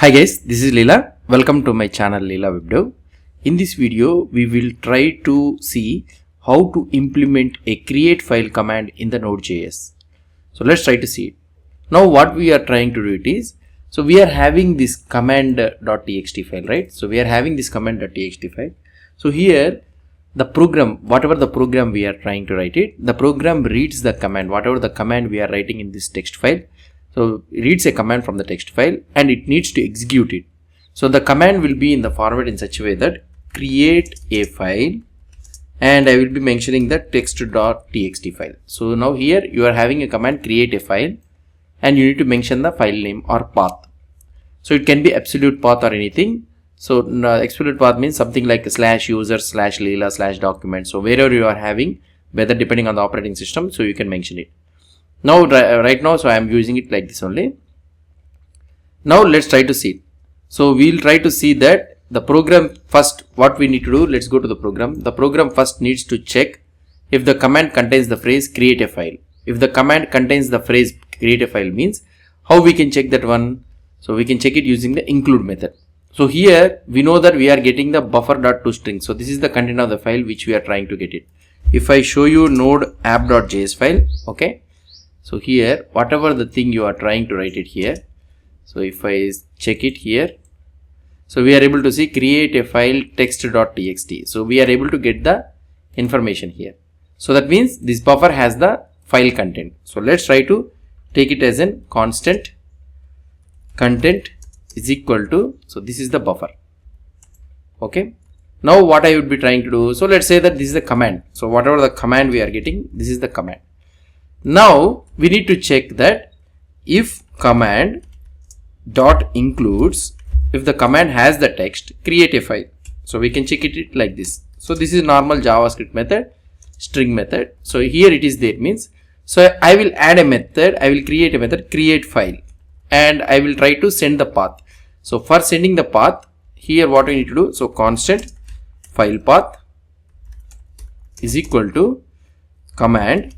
Hi guys, this is Leela. Welcome to my channel Leela WebDev. In this video, we will try to see how to implement a create file command in the Node.js. So let's try to see it. Now what we are trying to do it is, so we are having this command.txt file, right? So we are having this command.txt file. So here the program, whatever the program we are trying to write it, the program reads the command, whatever the command we are writing in this text file. So it reads a command from the text file and it needs to execute it. So the command will be in the format in such a way that create a file, and I will be mentioning the text.txt file. So now here you are having a command create a file and you need to mention the file name or path. So it can be absolute path or anything. So absolute path means something like /user/Leela/document. So wherever you are having, whether depending on the operating system, so you can mention it. Now right now, so I am using it like this only. Now let's try to see it. So we'll try to see that the program first, what we need to do, let's go to the program. The program first needs to check if the command contains the phrase create a file. If the command contains the phrase create a file means, how we can check that one? So we can check it using the include method. So here we know that we are getting the buffer.toString. So this is the content of the file which we are trying to get it. If I show you node app.js file, okay. So here, whatever the thing you are trying to write it here. So if I check it here, so we are able to see create a file text.txt. So we are able to get the information here. So that means this buffer has the file content. So let's try to take it as an constant content is equal to, so this is the buffer. Okay. Now what I would be trying to do, so let's say that this is the command. So whatever the command we are getting, this is the command. Now we need to check that if command dot includes, if the command has the text create a file. So we can check it like this. So this is normal JavaScript method, string method. So here it is there means, so I will add a method, I will create a method create file, and I will try to send the path. So for sending the path, here what we need to do, so constant file path is equal to command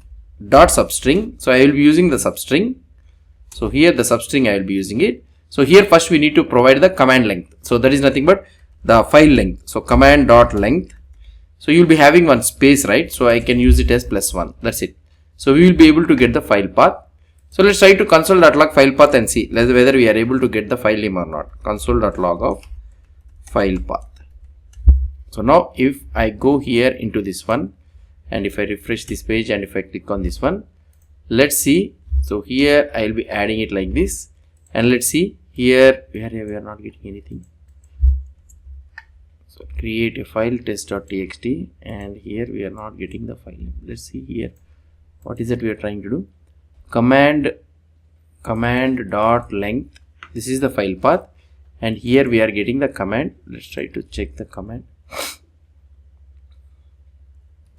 dot substring. So I will be using the substring. So here the substring I will be using it. So here first we need to provide the command length. So that is nothing but the file length. So command dot length. So you will be having one space, right? So I can use it as +1. That's it. So we will be able to get the file path. So let's try to console.log file path and see whether we are able to get the file name or not. Console.log of file path. So now if I go here into this one, and if I refresh this page and if I click on this one, let's see. So here I will be adding it like this, and let's see here we are not getting anything. So create a file test.txt, and here we are not getting the file. Let's see here what is that we are trying to do. Command dot length, this is the file path, and here we are getting the command. Let's try to check the command.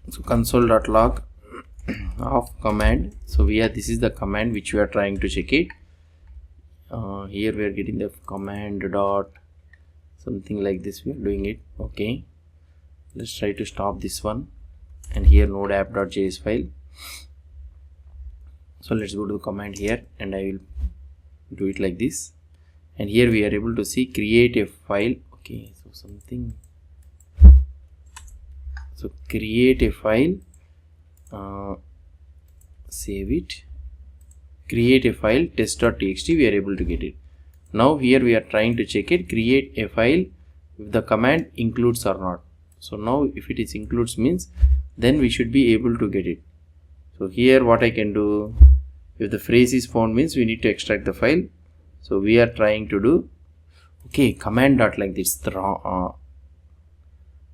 So console.log of command. So this is the command which we are trying to check it. Here we are getting the command dot something like this. We are doing it. Okay. Let's try to stop this one. And here node app.js file. So let's go to the command here, and I will do it like this. And here we are able to see create a file. Okay. So something. So create a file, save it, create a file test.txt, we are able to get it. Now here we are trying to check it, create a file if the command includes or not. So now if it is includes means, then we should be able to get it. So here what I can do, if the phrase is found means we need to extract the file. So we are trying to do, okay, command dot like this,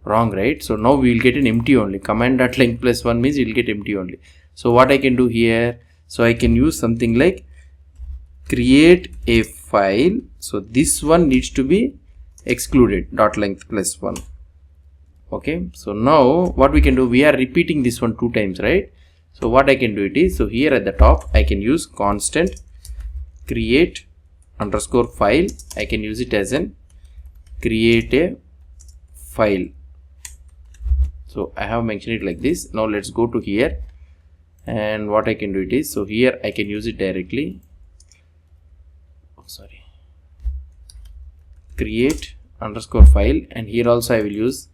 wrong, right? So now we will get an empty only. Command dot length +1 means you will get empty only. So what I can do here, so I can use something like create a file. So this one needs to be excluded, dot length +1. Okay. So now what we can do, we are repeating this one 2 times, right? So what I can do it is, so here at the top I can use constant create underscore file. I can use it as an create a file. So I have mentioned it like this. Now let's go to here, and what I can do it is, so here I can use it directly. Oh, sorry. create underscore file, and here also I will use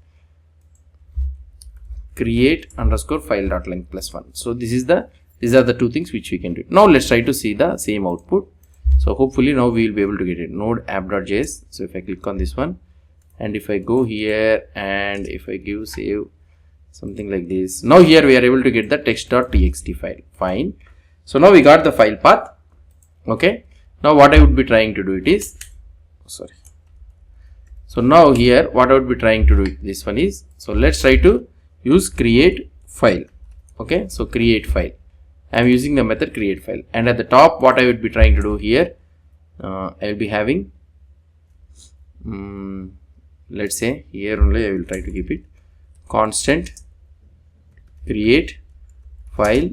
create underscore file dot length plus 1. So these are the two things which we can do. Now let's try to see the same output. So hopefully now we will be able to get it. Node app.js. So if I click on this one, and if I go here and if I give save something like this, now here we are able to get the text.txt file. Fine. So now we got the file path. Okay. Now what I would be trying to do it is, sorry. So now here what I would be trying to do this one is, so let's try to use create file. Okay. So create file. I am using the method create file, and at the top what I would be trying to do here, I will be having let's say here only I will try to keep it constant create file,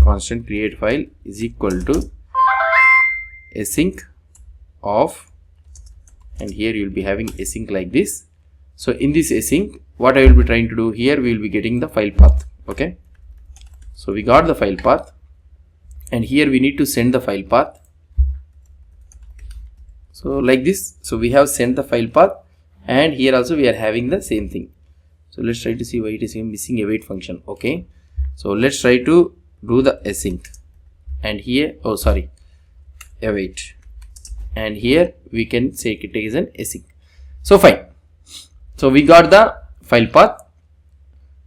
constant create file is equal to async of, and here you will be having async like this. So in this async, what I will be trying to do here, we will be getting the file path. Okay. So we got the file path, and here we need to send the file path. So like this, so we have sent the file path, and here also we are having the same thing. So let's try to see why it is missing await function. Okay. So let's try to do the async, and here, await, and here we can say it is an async. So fine. So we got the file path.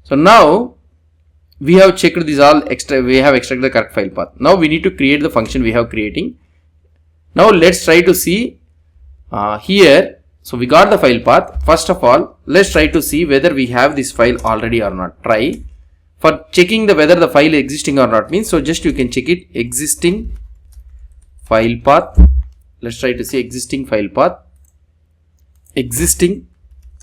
So now we have checked these all we have extracted the correct file path. Now we need to create the function we have creating. Now let's try to see here. So we got the file path. First of all, let's try to see whether we have this file already or not. Try for checking whether the file is existing or not means, so just you can check it existing file path. Let's try to see existing file path. Existing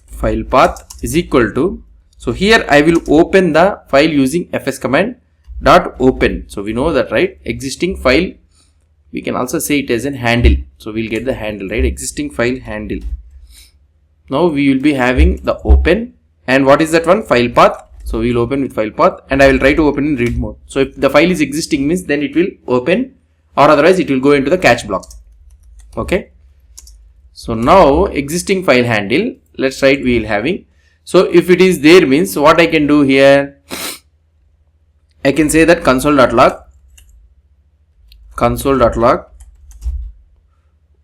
file path is equal to, so here I will open the file using fs command dot open. So we know that, right? Existing file, we can also say it as a handle. So we'll get the handle, right? Existing file handle. Now we will be having the open, and what is that one? File path. So we will open with file path, and I will try to open in read mode. So if the file is existing means, then it will open, or otherwise it will go into the catch block. Okay. So now existing file handle, let's try it, we will having. So if it is there means, what I can do here, I can say that console.log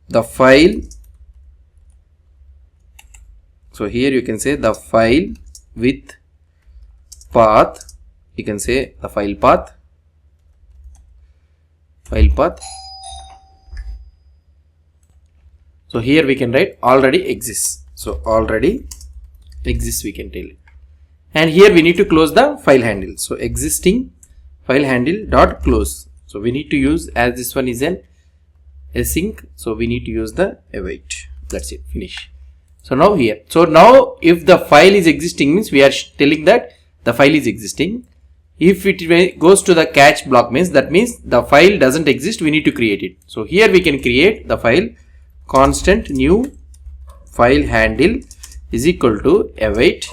the file. So here you can say the file with path, you can say the file path. So here we can write already exists. So already exists we can tell it. And here we need to close the file handle. So existing file handle dot close. So we need to use, as this one is an async, so we need to use the await. That's it, finish. So now here, so now if the file is existing means, we are telling that the file is existing. If it goes to the catch block means, that means the file doesn't exist, we need to create it. So here we can create the file constant new file handle is equal to await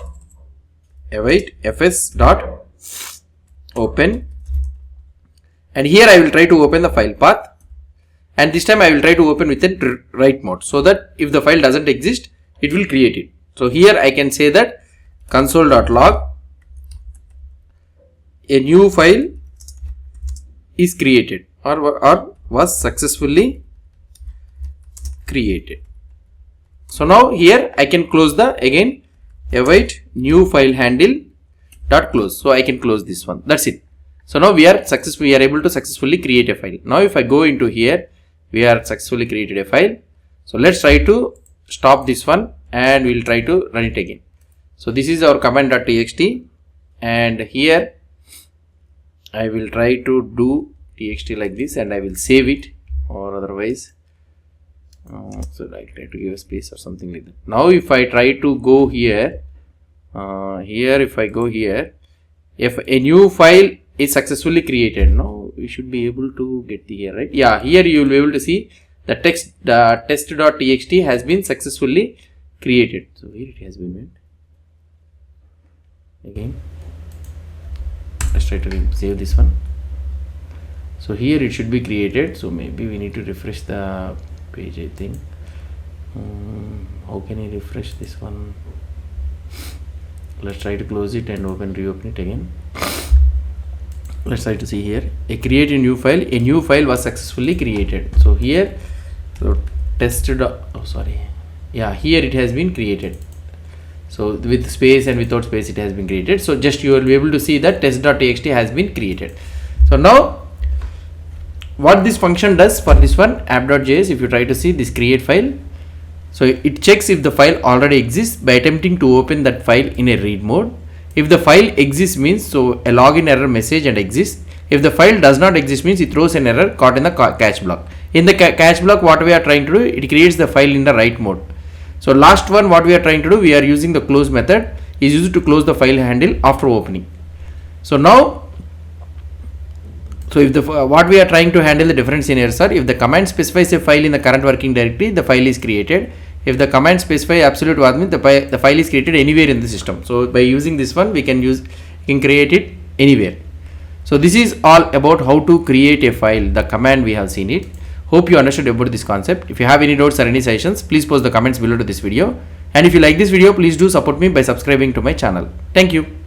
fs dot open, and here I will try to open the file path, and this time I will try to open with a write mode, so that if the file doesn't exist, it will create it. So here I can say that console.log a new file is created or was successfully created. So now here I can close the again await new file handle dot close. So I can close this one. That's it. So now we are able to successfully create a file. Now if I go into here, we are successfully created a file. So let's try to stop this one, and we'll try to run it again. So this is our command.txt, and here I will try to do txt like this, and I will save it, or otherwise so I try to give a space or something like that. Now if I try to go here, if I go here, if a new file is successfully created, now we should be able to get the here, right? Yeah, here you will be able to see the test.txt has been successfully created. So here it has been made. Again, let's try to save this one. So here it should be created. So maybe we need to refresh the page, I think. How can I refresh this one? Let's try to close it and reopen it again. Let's try to see here. Create a new file. A new file was successfully created. So here, so tested. Oh, sorry. Yeah, here it has been created. So with space and without space it has been created. So just you will be able to see that test.txt has been created. So now what this function does for this one app.js, if you try to see this create file, so it checks if the file already exists by attempting to open that file in a read mode. If the file exists means so a login error message and exists. If the file does not exist means it throws an error caught in the catch block. In the catch block, what we are trying to do, it creates the file in the write mode. So last one, what we are trying to do, we are using the close method is used to close the file handle after opening. So now, so if the what we are trying to handle the different scenarios are, if the command specifies a file in the current working directory, the file is created. If the command specify absolute var means the file is created anywhere in the system. So by using this one, we can create it anywhere. So this is all about how to create a file. The command we have seen it. Hope you understood about this concept. If you have any doubts or any suggestions, please post the comments below to this video. And if you like this video, please do support me by subscribing to my channel. Thank you.